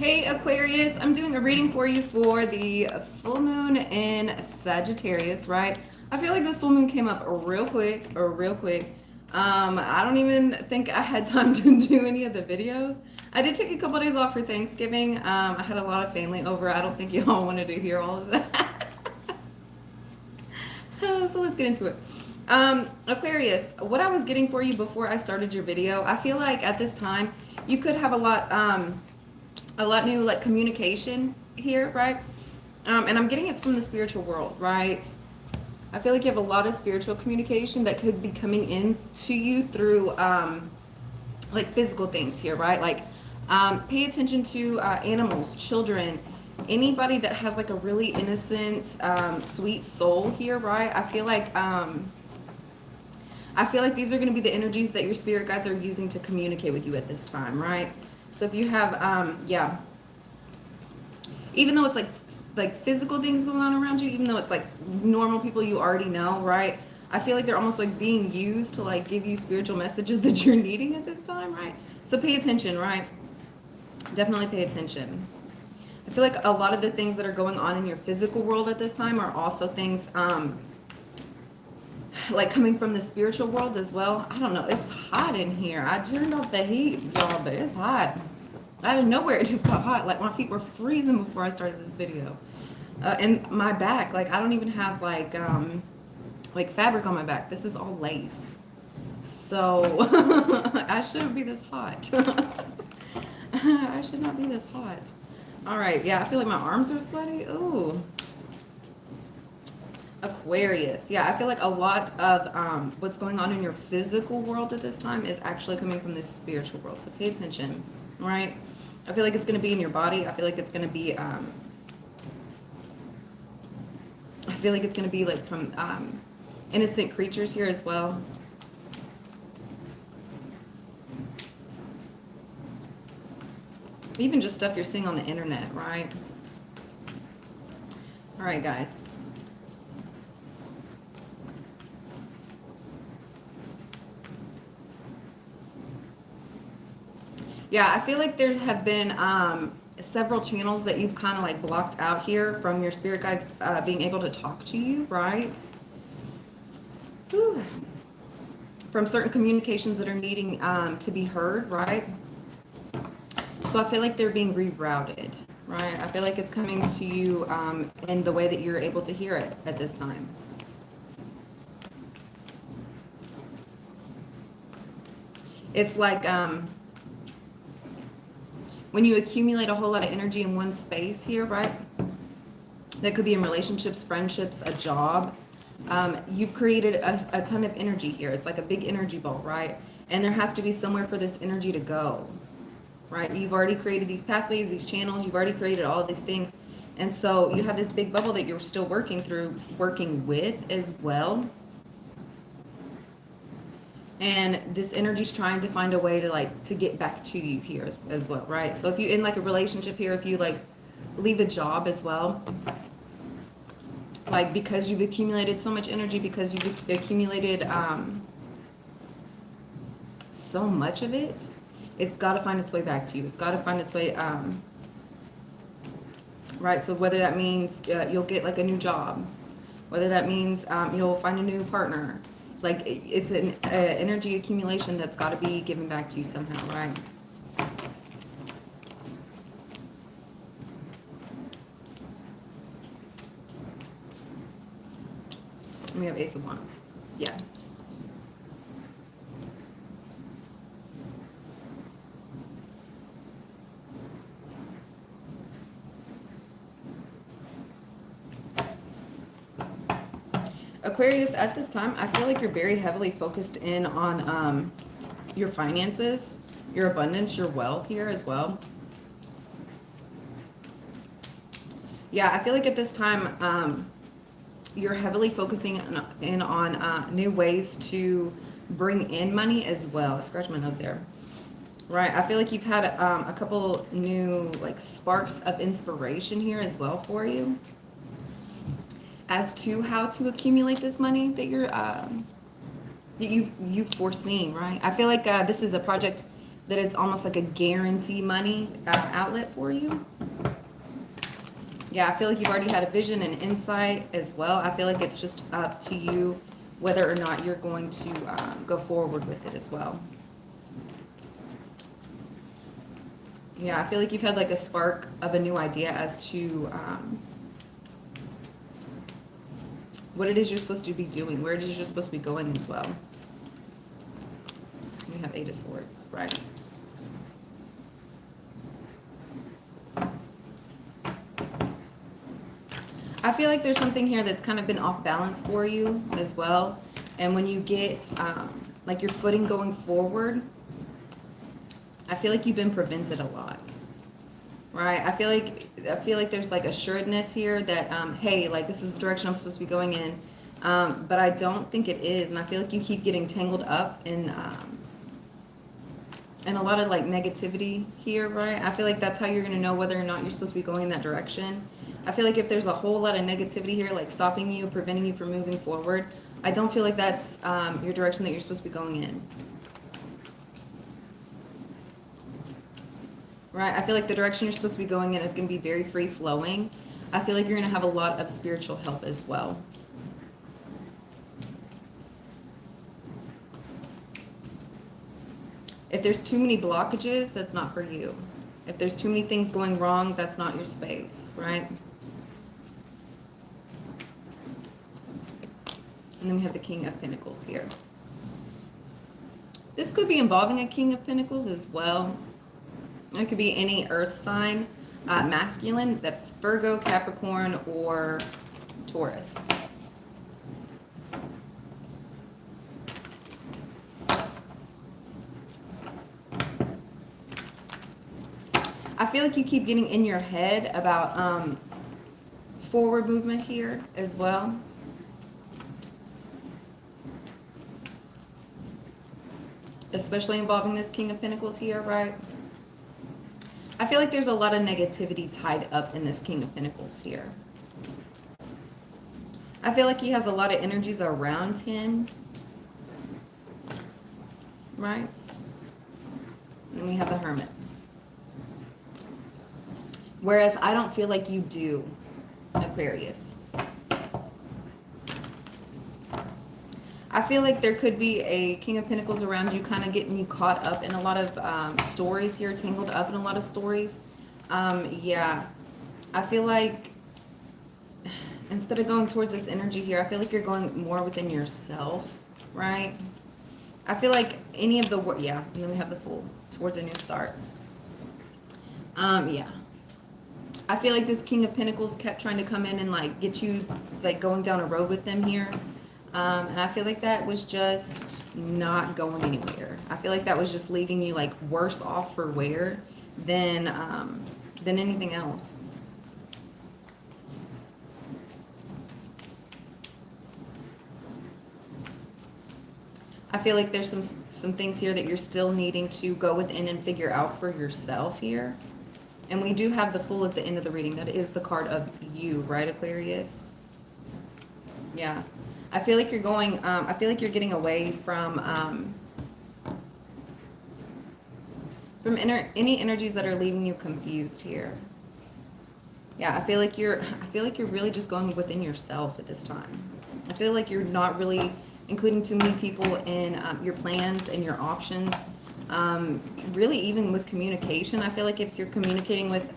Hey Aquarius, I'm doing a reading for you for the full moon in Sagittarius, right? I feel like this full moon came up real quick, real quick. I don't even think I had time to do any of the videos. I did take a couple days off for Thanksgiving. I had a lot of family over. I don't think y'all wanted to hear all of that. So let's get into it. Aquarius, what I was getting for you before I started your video, I feel like at this time you could have a lot new like communication here, right? And I'm getting it's from the spiritual world, right? I feel like you have a lot of spiritual communication that could be coming in to you through like physical things here, right? Like pay attention to animals, children, anybody that has like a really innocent, sweet soul here, right? I feel like these are going to be the energies that your spirit guides are using to communicate with you at this time, right? So if you have, yeah, even though it's like physical things going on around you, even though it's like normal people you already know, right? I feel like they're almost like being used to like give you spiritual messages that you're needing at this time, right? So pay attention, right? Definitely pay attention. I feel like a lot of the things that are going on in your physical world at this time are also things like coming from the spiritual world as well. I don't know. It's hot in here. I turned off the heat, y'all, but it's hot. Out of nowhere, it just got hot. Like my feet were freezing before I started this video. And my back, like I don't even have like fabric on my back. This is all lace. So I shouldn't be this hot. I should not be this hot. All right, yeah, I feel like my arms are sweaty. Ooh. Aquarius. Yeah, I feel like a lot of what's going on in your physical world at this time is actually coming from this spiritual world. So pay attention, right? I feel like it's going to be in your body. I feel like it's going to be like from innocent creatures here as well. Even just stuff you're seeing on the internet, right? All right, guys. Yeah, I feel like there have been several channels that you've kind of like blocked out here from your spirit guides being able to talk to you, right? Whew. From certain communications that are needing to be heard, right? So I feel like they're being rerouted, right? I feel like it's coming to you in the way that you're able to hear it at this time. It's like when you accumulate a whole lot of energy in one space here, right? That could be in relationships, friendships, a job. You've created a ton of energy here. It's like a big energy ball, right? And there has to be somewhere for this energy to go, right? You've already created these pathways, these channels. You've already created all of these things. And so you have this big bubble that you're still working with as well. And this energy's trying to find a way to get back to you here as well, right? So if you're in like a relationship here, if you like leave a job as well, like because you've accumulated so much energy, because you've accumulated so much of it, it's got to find its way back to you. It's got to find its way, right? So whether that means you'll get like a new job, whether that means you'll find a new partner, like it's an energy accumulation that's got to be given back to you somehow, right? We have Ace of Wands. Yeah. Aquarius, at this time, I feel like you're very heavily focused in on your finances, your abundance, your wealth here as well. Yeah, I feel like at this time, you're heavily focusing in on new ways to bring in money as well. Scratch my nose there. Right, I feel like you've had a couple new like sparks of inspiration here as well for you as to how to accumulate this money that you've foreseen, right? I feel like this is a project that it's almost like a guarantee money outlet for you. Yeah, I feel like you've already had a vision and insight as well. I feel like it's just up to you whether or not you're going to go forward with it as well. Yeah, I feel like you've had like a spark of a new idea as to what it is you're supposed to be doing, where it is you're supposed to be going as well. We have 8 of Swords, right? I feel like there's something here that's kind of been off balance for you as well. And when you get like your footing going forward, I feel like you've been prevented a lot, right? I feel like there's like assuredness here that, hey, like this is the direction I'm supposed to be going in. But I don't think it is. And I feel like you keep getting tangled up in a lot of like negativity here, right? I feel like that's how you're going to know whether or not you're supposed to be going in that direction. I feel like if there's a whole lot of negativity here, like stopping you, preventing you from moving forward, I don't feel like that's your direction that you're supposed to be going in. Right? I feel like the direction you're supposed to be going in is going to be very free flowing. I feel like you're going to have a lot of spiritual help as well. If there's too many blockages, that's not for you. If there's too many things going wrong, that's not your space, right? And then we have the King of Pentacles here. This could be involving a King of Pentacles as well. It could be any earth sign, masculine, that's Virgo, Capricorn, or Taurus. I feel like you keep getting in your head about forward movement here as well. Especially involving this King of Pentacles here, right? I feel like there's a lot of negativity tied up in this King of Pentacles here. I feel like he has a lot of energies around him, right? And we have the Hermit. Whereas I don't feel like you do, Aquarius. I feel like there could be a King of Pentacles around you, kind of getting you caught up in a lot of stories here, tangled up in a lot of stories. Yeah, I feel like instead of going towards this energy here, I feel like you're going more within yourself, right? I feel like any of the, yeah, and then we have the Fool, towards a new start. Yeah. I feel like this King of Pentacles kept trying to come in and like get you like going down a road with them here. And I feel like that was just not going anywhere. I feel like that was just leaving you like worse off for wear than anything else. I feel like there's some things here that you're still needing to go within and figure out for yourself here. And we do have the Fool at the end of the reading. That is the card of you, right, Aquarius? Yeah. I feel like you're going, I feel like you're getting away from any energies that are leaving you confused here. Yeah, I feel like you're really just going within yourself at this time. I feel like you're not really including too many people in your plans and your options. Really, even with communication, I feel like if you're communicating with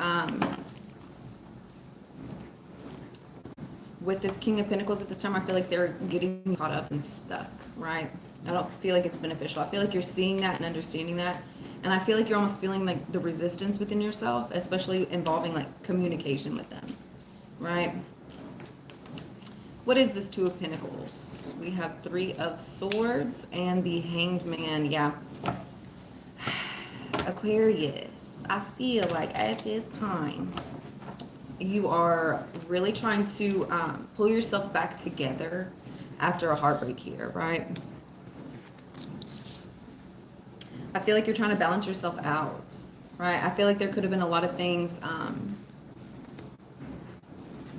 this King of Pentacles at this time, I feel like they're getting caught up and stuck, right? I don't feel like it's beneficial. I feel like you're seeing that and understanding that. And I feel like you're almost feeling like the resistance within yourself, especially involving like communication with them, right? What is this Two of Pentacles? We have Three of Swords and the Hanged Man. Yeah. Aquarius, I feel like at this time, you are really trying to pull yourself back together after a heartbreak here, right? I feel like you're trying to balance yourself out, right? I feel like there could have been a lot of things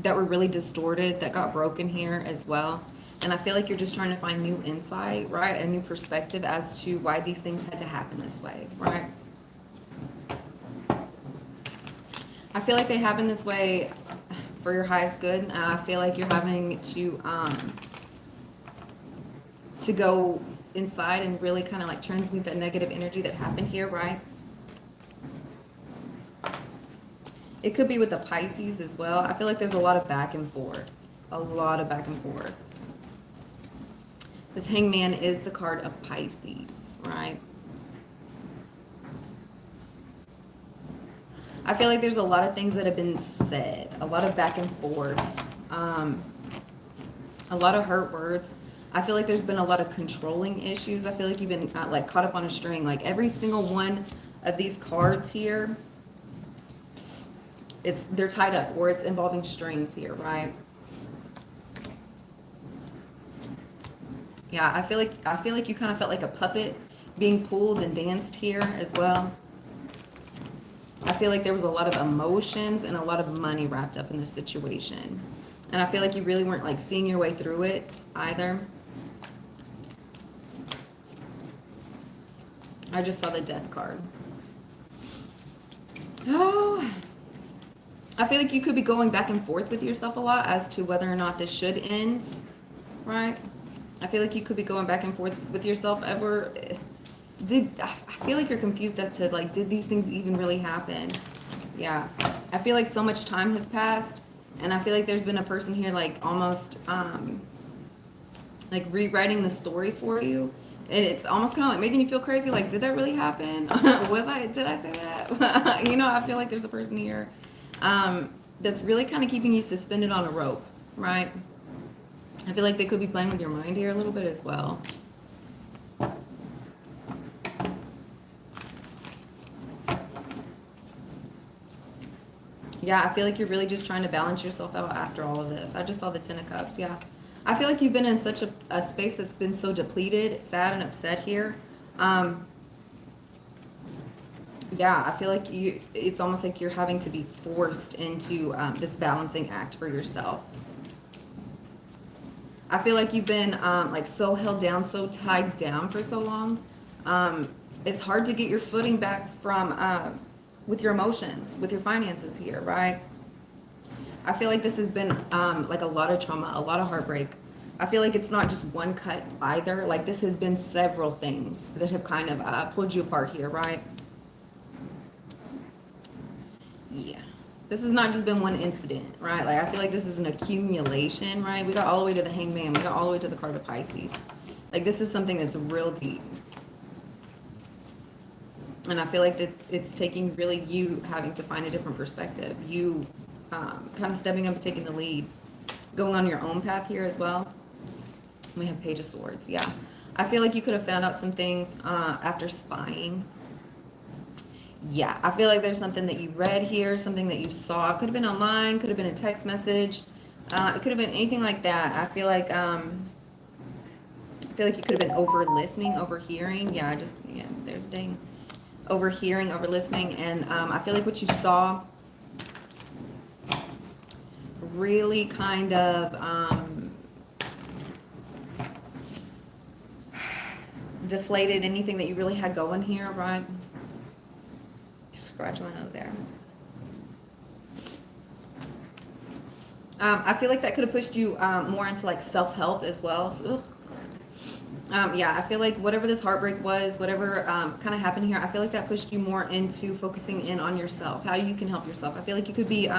that were really distorted that got broken here as well. And I feel like you're just trying to find new insight, right? A new perspective as to why these things had to happen this way, right? I feel like they happen this way for your highest good. I feel like you're having to go inside and really kind of like transmute that negative energy that happened here, right? It could be with the Pisces as well. I feel like there's a lot of back and forth. A lot of back and forth. This Hangman is the card of Pisces, right? I feel like there's a lot of things that have been said. A lot of back and forth. A lot of hurt words. I feel like there's been a lot of controlling issues. I feel like you've been like caught up on a string. Like every single one of these cards here, they're tied up, or it's involving strings here, right? Yeah, I feel like you kind of felt like a puppet being pulled and danced here as well. I feel like there was a lot of emotions and a lot of money wrapped up in this situation. And I feel like you really weren't like seeing your way through it either. I just saw the Death card. Oh, I feel like you could be going back and forth with yourself a lot as to whether or not this should end, right? I feel like you could be going back and forth with yourself ever. I feel like you're confused as to like, did these things even really happen? Yeah. I feel like so much time has passed, and I feel like there's been a person here like almost like rewriting the story for you. And it's almost kind of like making you feel crazy. Like, did that really happen? Did I say that? You know, I feel like there's a person here that's really kind of keeping you suspended on a rope, right? I feel like they could be playing with your mind here a little bit as well. Yeah, I feel like you're really just trying to balance yourself out after all of this. I just saw the Ten of Cups, yeah. I feel like you've been in such a space that's been so depleted, sad and upset here. Yeah, I feel like it's almost like you're having to be forced into this balancing act for yourself. I feel like you've been like so held down, so tied down for so long. It's hard to get your footing back from with your emotions, with your finances here, right? I feel like this has been like a lot of trauma, a lot of heartbreak. I feel like it's not just one cut either. Like this has been several things that have kind of pulled you apart here, right? Yeah. This has not just been one incident, right? Like I feel like this is an accumulation, right? We got all the way to the Hangman. We got all the way to the card of Pisces. Like this is something that's real deep. And I feel like it's taking really you having to find a different perspective. You kind of stepping up and taking the lead. Going on your own path here as well. We have Page of Swords, yeah. I feel like you could have found out some things after spying. Yeah, I feel like there's something that you read here, something that you saw. It could have been online, could have been a text message. It could have been anything like that. I feel like you could have been over-listening, overhearing. Yeah, there's a ding. Overhearing, over-listening. And I feel like what you saw really kind of deflated anything that you really had going here, right? Scratch my nose there. I feel like that could have pushed you more into like self-help as well. So, yeah, I feel like whatever this heartbreak was, whatever kind of happened here, I feel like that pushed you more into focusing in on yourself, how you can help yourself. I feel like you could be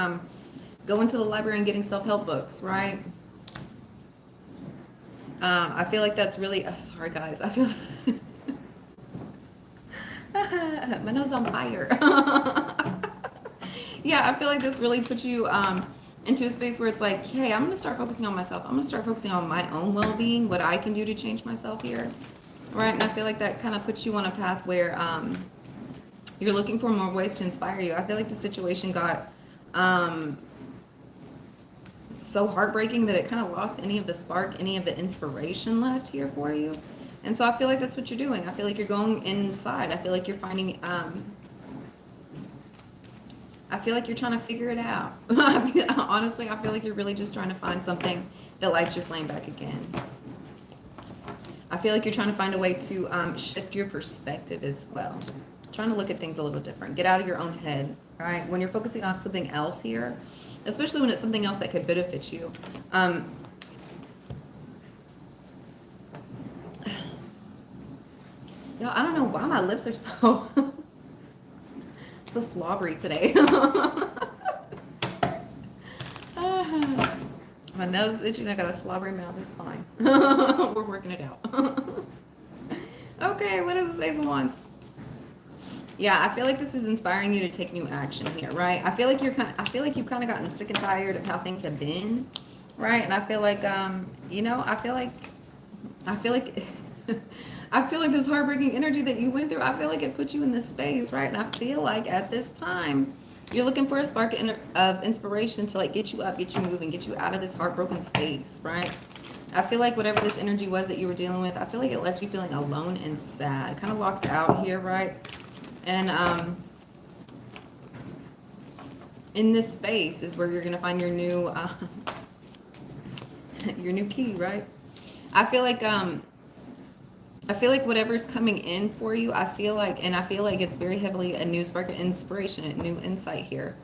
going to the library and getting self-help books, right? I feel like that's really, sorry guys, I feel my nose is on fire. Yeah, I feel like this really puts you into a space where it's like, hey, I'm going to start focusing on myself. I'm going to start focusing on my own well-being, what I can do to change myself here, right? And I feel like that kind of puts you on a path where you're looking for more ways to inspire you. I feel like the situation got so heartbreaking that it kind of lost any of the spark, any of the inspiration left here for you. And so I feel like that's what you're doing. I feel like you're going inside. I feel like you're finding, I feel like you're trying to figure it out. Honestly, I feel like you're really just trying to find something that lights your flame back again. I feel like you're trying to find a way to shift your perspective as well. trying to look at things a little different. Get out of your own head, right? When you're focusing on something else here, especially when it's something else that could benefit you. Y'all, I don't know why my lips are so so slobbery today. My nose is itching. I got a slobbery mouth. It's fine. We're working it out. Okay, what is the Ace of Wands? Yeah, I feel like this is inspiring you to take new action here, right? I feel like you've kind of gotten sick and tired of how things have been, right? And I feel like you know, I feel like I feel like this heartbreaking energy that you went through, I feel like it put you in this space, right? And I feel like at this time, you're looking for a spark of inspiration to like get you up, get you moving, get you out of this heartbroken space, right? I feel like whatever this energy was that you were dealing with, I feel like it left you feeling alone and sad, kind of locked out here, right? And in this space is where you're gonna find your new key, right? I feel like whatever's coming in for you, I feel like it's very heavily a new spark of inspiration, a new insight here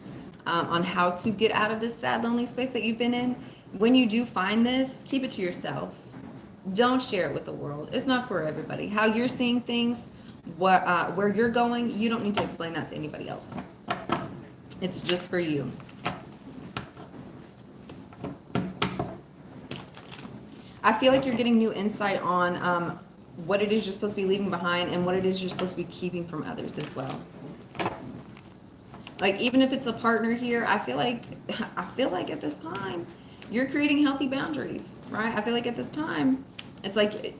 on how to get out of this sad, lonely space that you've been in. When you do find this, keep it to yourself. Don't share it with the world. It's not for everybody. How you're seeing things, where you're going, you don't need to explain that to anybody else. It's just for you. I feel like you're getting new insight on what it is you're supposed to be leaving behind and what it is you're supposed to be keeping from others as well. Like, even if it's a partner here, I feel like at this time you're creating healthy boundaries, right? I feel like at this time it's like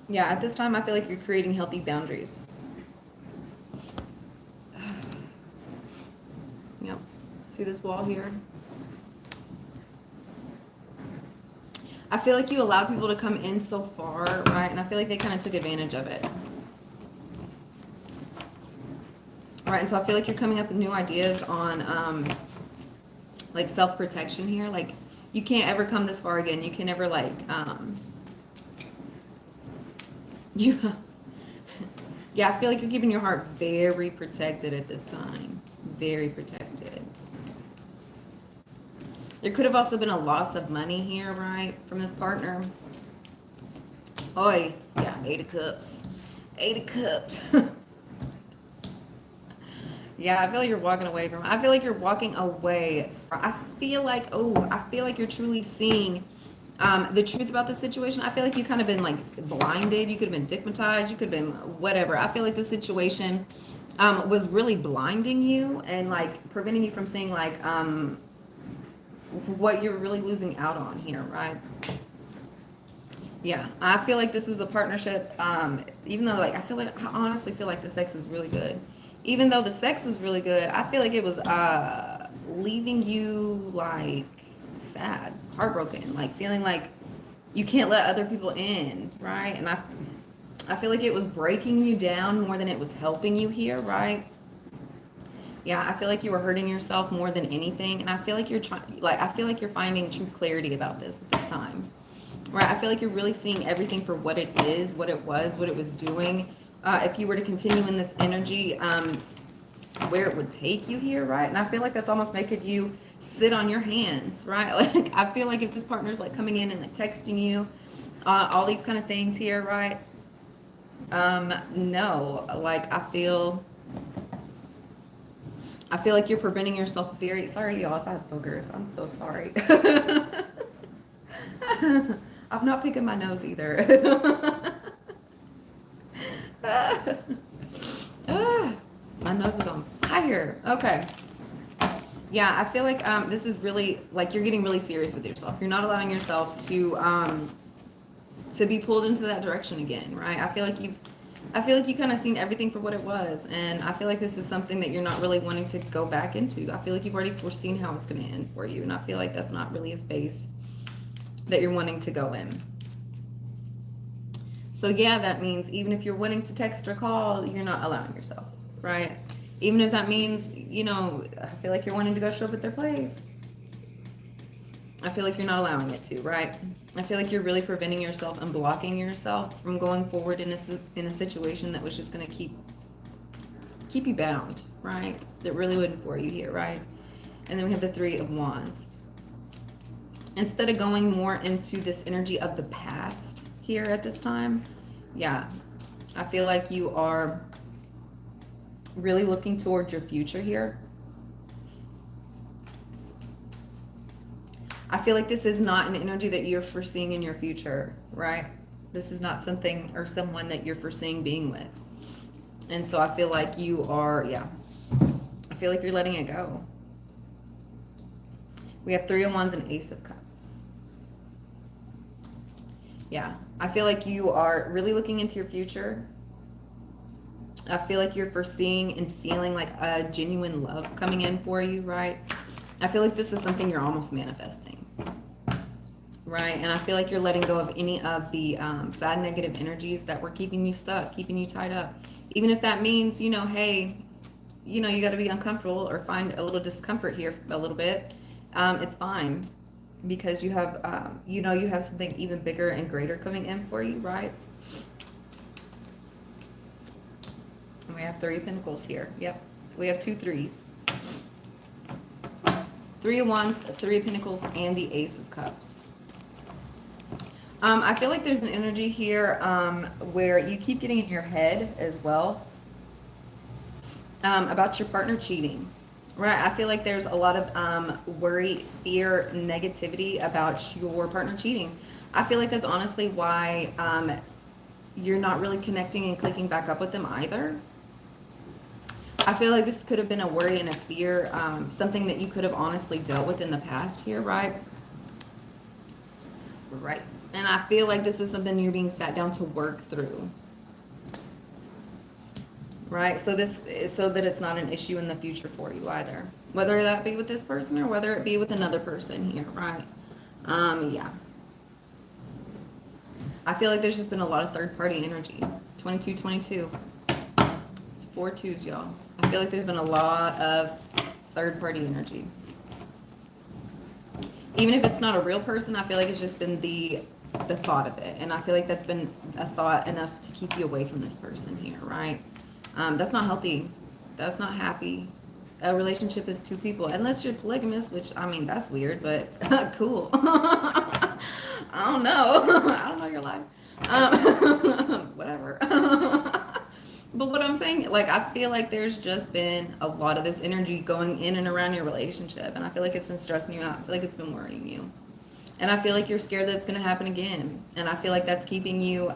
yeah, at this time I feel like you're creating healthy boundaries. Yep. See this wall here? I feel like you allowed people to come in so far, right? And I feel like they kind of took advantage of it. Right, and so I feel like you're coming up with new ideas on like self-protection here. Like, you can't ever come this far again. You can never like yeah, I feel like you're keeping your heart very protected at this time. Very protected. There could have also been a loss of money here, right, from this partner. Oi, yeah, 8 of Cups. 8 of Cups. Yeah, I feel like you're walking away from it. I feel like you're walking away. I feel like you're truly seeing the truth about the situation. I feel like you've kind of been like blinded. You could have been stigmatized. You could have been whatever. I feel like the situation was really blinding you and like preventing you from seeing like what you're really losing out on here, right? Yeah, I feel like this was a partnership. Even though I honestly feel like the sex was really good. Even though the sex was really good, I feel like it was leaving you like sad, heartbroken, like feeling like you can't let other people in, right? And I feel like it was breaking you down more than it was helping you here, right? Yeah, I feel like you were hurting yourself more than anything, and I feel like you're finding true clarity about this at this time, right? I feel like you're really seeing everything for what it is, what it was doing. If you were to continue in this energy, where it would take you here, right? And I feel like that's almost making you sit on your hands, right? Like, I feel like if this partner's like coming in and like texting you, all these kind of things here, right? No, like I feel like you're preventing yourself very, sorry y'all if I have boogers, I'm so sorry. I'm not picking my nose either. My nose is on fire. Okay. Yeah, I feel like this is really like you're getting really serious with yourself. You're not allowing yourself to be pulled into that direction again, right? I feel like you kind of seen everything for what it was, and I feel like this is something that you're not really wanting to go back into. I feel like you've already foreseen how it's going to end for you, and I feel like that's not really a space that you're wanting to go in. So yeah, that means even if you're wanting to text or call, you're not allowing yourself, right? Even if that means, I feel like you're wanting to go show up at their place. I feel like you're not allowing it to, right? I feel like you're really preventing yourself and blocking yourself from going forward in a situation that was just going to keep you bound, right? That really wouldn't for you here, right? And then we have the Three of Wands. Instead of going more into this energy of the past here at this time, yeah, I feel like you are really looking towards your future here. I feel like this is not an energy that you're foreseeing in your future, right? This is not something or someone that you're foreseeing being with. And so I feel like you are, yeah, I feel like you're letting it go. We have Three of Wands and Ace of Cups. Yeah, I feel like you are really looking into your future. I feel like you're foreseeing and feeling like a genuine love coming in for you, right? I feel like this is something you're almost manifesting, right? And I feel like you're letting go of any of the sad negative energies that were keeping you stuck, keeping you tied up. Even if that means, you know, hey, you know, you got to be uncomfortable or find a little discomfort here a little bit. It's fine because you have, you know, you have something even bigger and greater coming in for you, right? And we have Three of Pentacles here. Yep. We have 2 threes. Three of Wands, Three of Pentacles, and the Ace of Cups. I feel like there's an energy here where you keep getting in your head as well about your partner cheating, right? I feel like there's a lot of worry, fear, negativity about your partner cheating. I feel like that's honestly why you're not really connecting and clicking back up with them either. I feel like this could have been a worry and a fear, something that you could have honestly dealt with in the past here, right? Right. And I feel like this is something you're being sat down to work through. Right? So that it's not an issue in the future for you either. Whether that be with this person or whether it be with another person here, right? Yeah. I feel like there's just been a lot of third-party energy. 2222. It's 4 2s, y'all. I feel like there's been a lot of third-party energy. Even if it's not a real person, I feel like it's just been the thought of it. And I feel like that's been a thought enough to keep you away from this person here, right? That's not healthy. That's not happy. A relationship is 2 people. Unless you're polygamous, which, I mean, that's weird, but cool. I don't know. I don't know your life. Whatever. But what I'm saying, like, I feel like there's just been a lot of this energy going in and around your relationship. And I feel like it's been stressing you out. I feel like it's been worrying you. And I feel like you're scared that it's going to happen again. And I feel like that's keeping you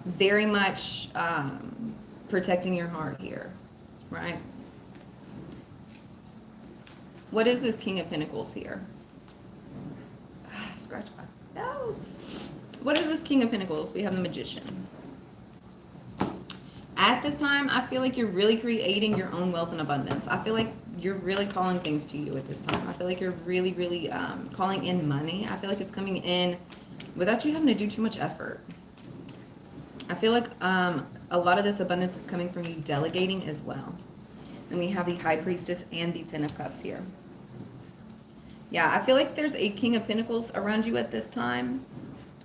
very much protecting your heart here, right? What is this King of Pentacles here? Scratch my nose. What is this King of Pentacles? We have the Magician. At this time, I feel like you're really creating your own wealth and abundance. I feel like you're really calling things to you at this time. I feel like you're really, really calling in money. I feel like it's coming in without you having to do too much effort. I feel like a lot of this abundance is coming from you delegating as well. And we have the High Priestess and the Ten of Cups here. Yeah, I feel like there's a King of Pentacles around you at this time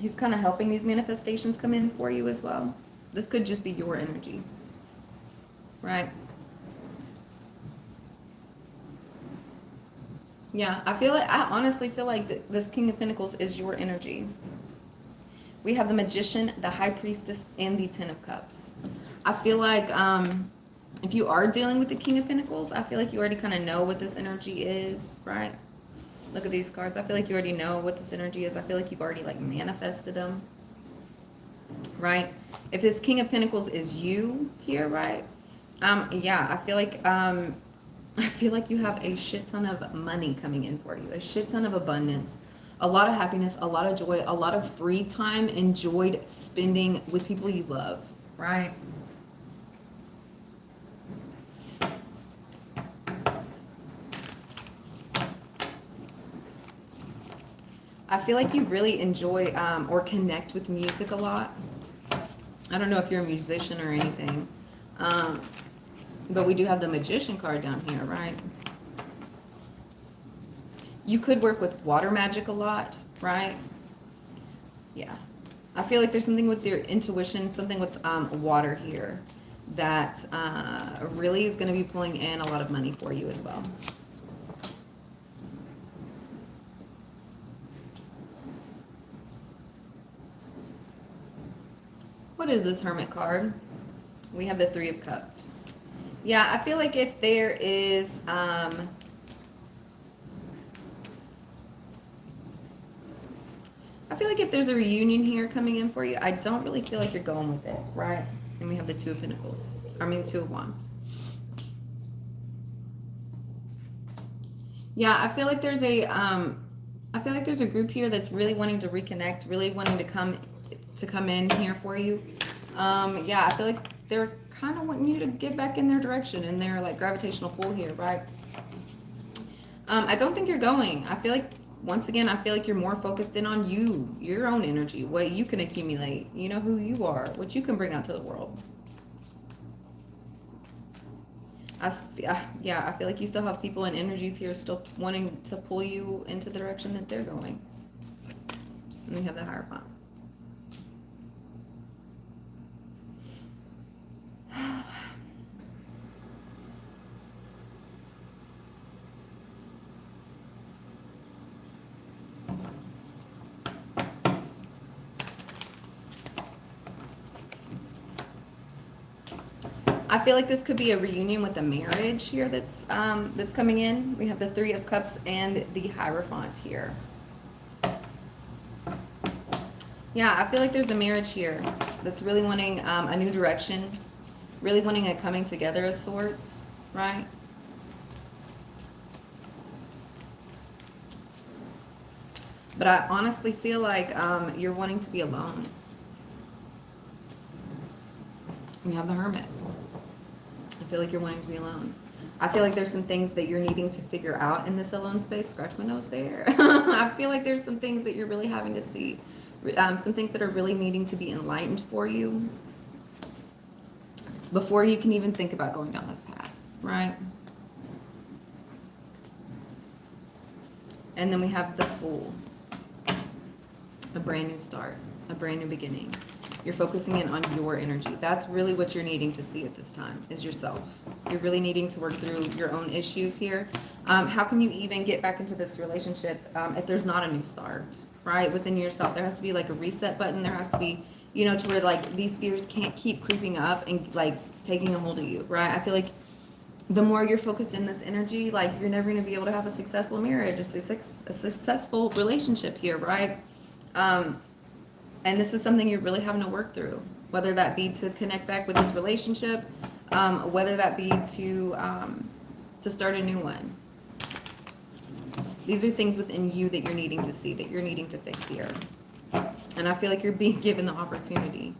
who's kind of helping these manifestations come in for you as well. This could just be your energy, right? Yeah, I honestly feel like this King of Pentacles is your energy. We have the Magician, the High Priestess, and the Ten of Cups. I feel like if you are dealing with the King of Pentacles, I feel like you already kind of know what this energy is, right? Look at these cards. I feel like you already know what this energy is. I feel like you've already like manifested them, right? If this King of Pentacles is you here, right? Yeah, I feel like you have a shit ton of money coming in for you, a shit ton of abundance, a lot of happiness, a lot of joy, a lot of free time enjoyed spending with people you love, right? I feel like you really enjoy or connect with music a lot. I don't know if you're a musician or anything, but we do have the Magician card down here, right? You could work with water magic a lot, right? Yeah. I feel like there's something with your intuition, something with water here that really is going to be pulling in a lot of money for you as well. What is this Hermit card? We have the Three of Cups. Yeah, I feel like if there is... I feel like if there's a reunion here coming in for you, I don't really feel like you're going with it, right? And we have the Two of Pentacles. I mean, Two of Wands. Yeah, I feel like there's a group here that's really wanting to reconnect, really wanting to come in here for you. Yeah, I feel like they're kind of wanting you to get back in their direction and their like gravitational pull here, right? I don't think you're going. I feel like once again, I feel like you're more focused in on you, your own energy, what you can accumulate, you know who you are, what you can bring out to the world. Yeah, I feel like you still have people and energies here still wanting to pull you into the direction that they're going. And we have the Hierophant. I feel like this could be a reunion with a marriage here that's coming in. We have the Three of Cups and the Hierophant here. Yeah, I feel like there's a marriage here that's really wanting a new direction, really wanting a coming together of sorts, right? But I honestly feel like you're wanting to be alone. We have the Hermit. I feel like you're wanting to be alone. I feel like there's some things that you're needing to figure out in this alone space. Scratch my nose there. I feel like there's some things that you're really having to see. Some things that are really needing to be enlightened for you before you can even think about going down this path, right? And then we have the Fool. A brand new start, a brand new beginning. You're focusing in on your energy. That's really what you're needing to see at this time, is yourself. You're really needing to work through your own issues here. How can you even get back into this relationship if there's not a new start, right? Within yourself, there has to be like a reset button. There has to be, you know, to where like these fears can't keep creeping up and like taking a hold of you, right? I feel like the more you're focused in this energy, like you're never going to be able to have a successful marriage, a successful relationship here, right? And this is something you're really having to work through, whether that be to connect back with this relationship, whether that be to start a new one. These are things within you that you're needing to see, that you're needing to fix here. And I feel like you're being given the opportunity.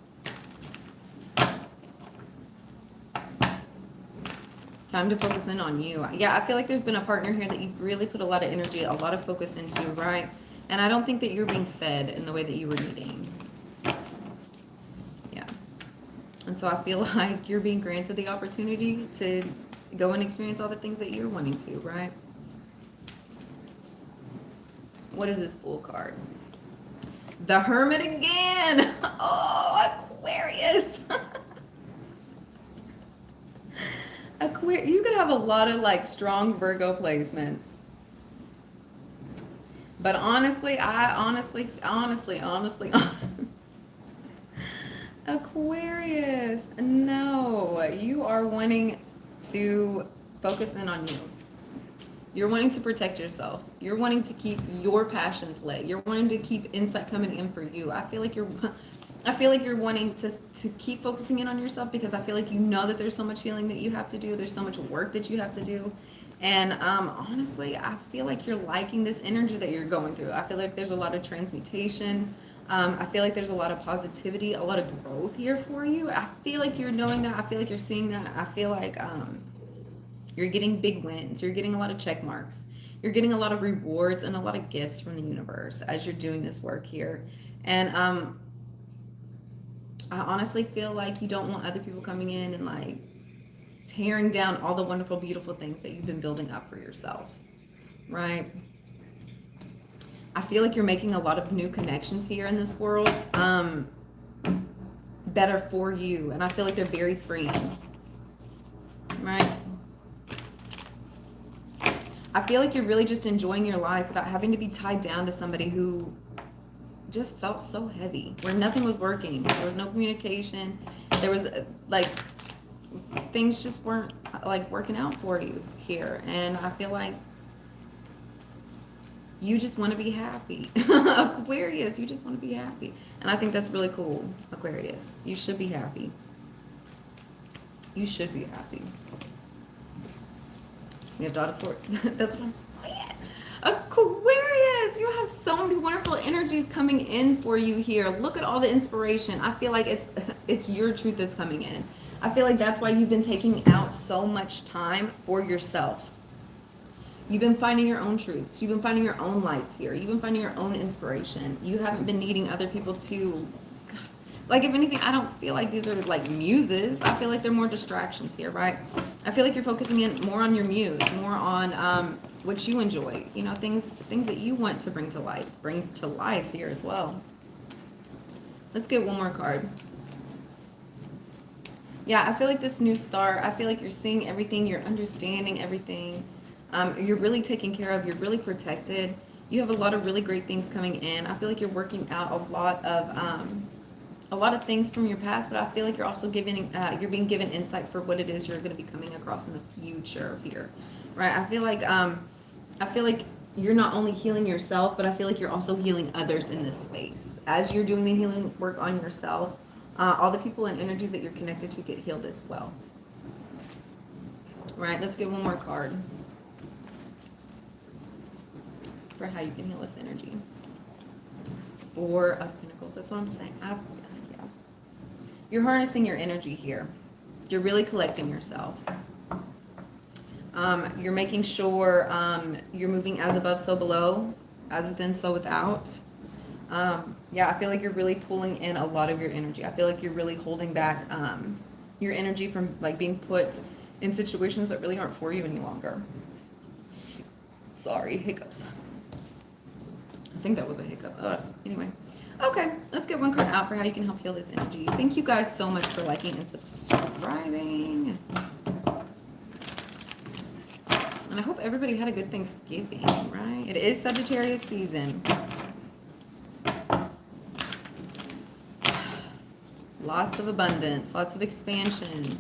Time to focus in on you. Yeah, I feel like there's been a partner here that you've really put a lot of energy, a lot of focus into, right? And I don't think that you're being fed in the way that you were needing. Yeah. And so I feel like you're being granted the opportunity to go and experience all the things that you're wanting to, right? What is this Fool card? The Hermit again! Oh, Aquarius! Aquarius, you could have a lot of like strong Virgo placements. But honestly, Aquarius, no, you are wanting to focus in on you. You're wanting to protect yourself. You're wanting to keep your passions lit. You're wanting to keep insight coming in for you. I feel like you're wanting to keep focusing in on yourself because I feel like you know that there's so much healing that you have to do. There's so much work that you have to do. And honestly, I feel like you're liking this energy that you're going through. I feel like there's a lot of transmutation. I feel like there's a lot of positivity, a lot of growth here for you. I feel like you're knowing that. I feel like you're seeing that. I feel like you're getting big wins. You're getting a lot of check marks. You're getting a lot of rewards and a lot of gifts from the universe as you're doing this work here. And I honestly feel like you don't want other people coming in and like tearing down all the wonderful, beautiful things that you've been building up for yourself, right? I feel like you're making a lot of new connections here in this world that are for you. And I feel like they're very freeing. Right? I feel like you're really just enjoying your life without having to be tied down to somebody who just felt so heavy, where nothing was working. There was no communication. There was like things just weren't like working out for you here. And I feel like you just want to be happy. Aquarius, you just want to be happy. And I think that's really cool, Aquarius. You should be happy. You should be happy. You have daughter sword. That's what I'm saying. Aquarius, you have so many wonderful energies coming in for you here. Look at all the inspiration. I feel like it's your truth that's coming in. I feel like that's why you've been taking out so much time for yourself. You've been finding your own truths. You've been finding your own lights here. You've been finding your own inspiration. You haven't been needing other people to, like, if anything, I don't feel like these are like muses. I feel like they're more distractions here, right? I feel like you're focusing in more on your muse, more on what you enjoy. You know, things that you want to bring to life here as well. Let's get one more card. Yeah, I feel like this new star, I feel like you're seeing everything, you're understanding everything. You're really taken care of, you're really protected. You have a lot of really great things coming in. I feel like you're working out a lot of things from your past, but I feel like you're also you're being given insight for what it is you're going to be coming across in the future here, right? I feel like you're not only healing yourself, but I feel like you're also healing others in this space. As you're doing the healing work on yourself, all the people and energies that you're connected to get healed as well. Right, let's get one more card for how you can heal this energy. Four of Pentacles, that's what I'm saying. Yeah. You're harnessing your energy here. You're really collecting yourself. You're making sure you're moving as above, so below, as within, so without. Yeah, I feel like you're really pulling in a lot of your energy. I feel like you're really holding back your energy from like being put in situations that really aren't for you any longer. Sorry, hiccups. I think that was a hiccup. Anyway. Okay, let's get one card out for how you can help heal this energy. Thank you guys so much for liking and subscribing. And I hope everybody had a good Thanksgiving, right? It is Sagittarius season. Lots of abundance, lots of expansion.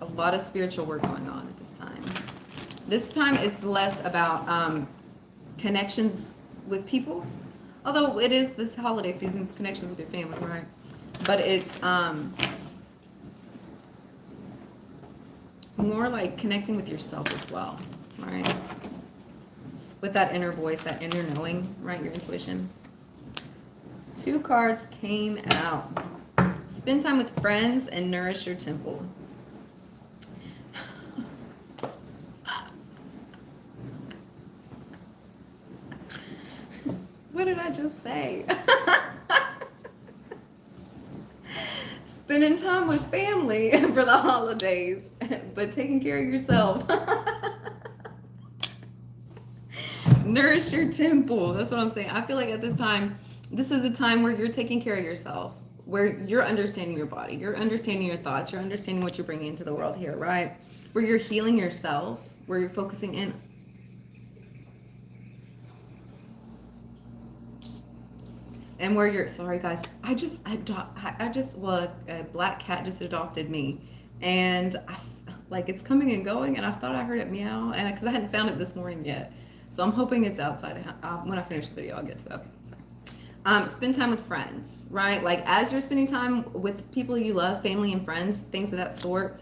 A lot of spiritual work going on at this time. This time it's less about connections with people. Although it is this holiday season, it's connections with your family, right? But it's more like connecting with yourself as well, right? With that inner voice, that inner knowing, right? Your intuition. Two cards came out. Spend time with friends and nourish your temple. What did I just say? Spending time with family for the holidays, but taking care of yourself. Nourish your temple. That's what I'm saying. I feel like at this time, this is a time where you're taking care of yourself, where you're understanding your body, you're understanding your thoughts, you're understanding what you're bringing into the world here, right? Where you're healing yourself, where you're focusing in. And where you're, sorry guys, well, a black cat just adopted me, and like it's coming and going, and I thought I heard it meow, and because I hadn't found it this morning yet, so I'm hoping it's outside. When I finish the video, I'll get to it. Okay, sorry. Spend time with friends, right? Like as you're spending time with people you love, family and friends, things of that sort,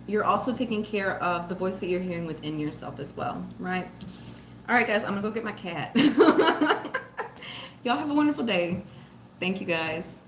you're also taking care of the voice that you're hearing within yourself as well, right? All right, guys, I'm gonna go get my cat. Y'all have a wonderful day. Thank you, guys.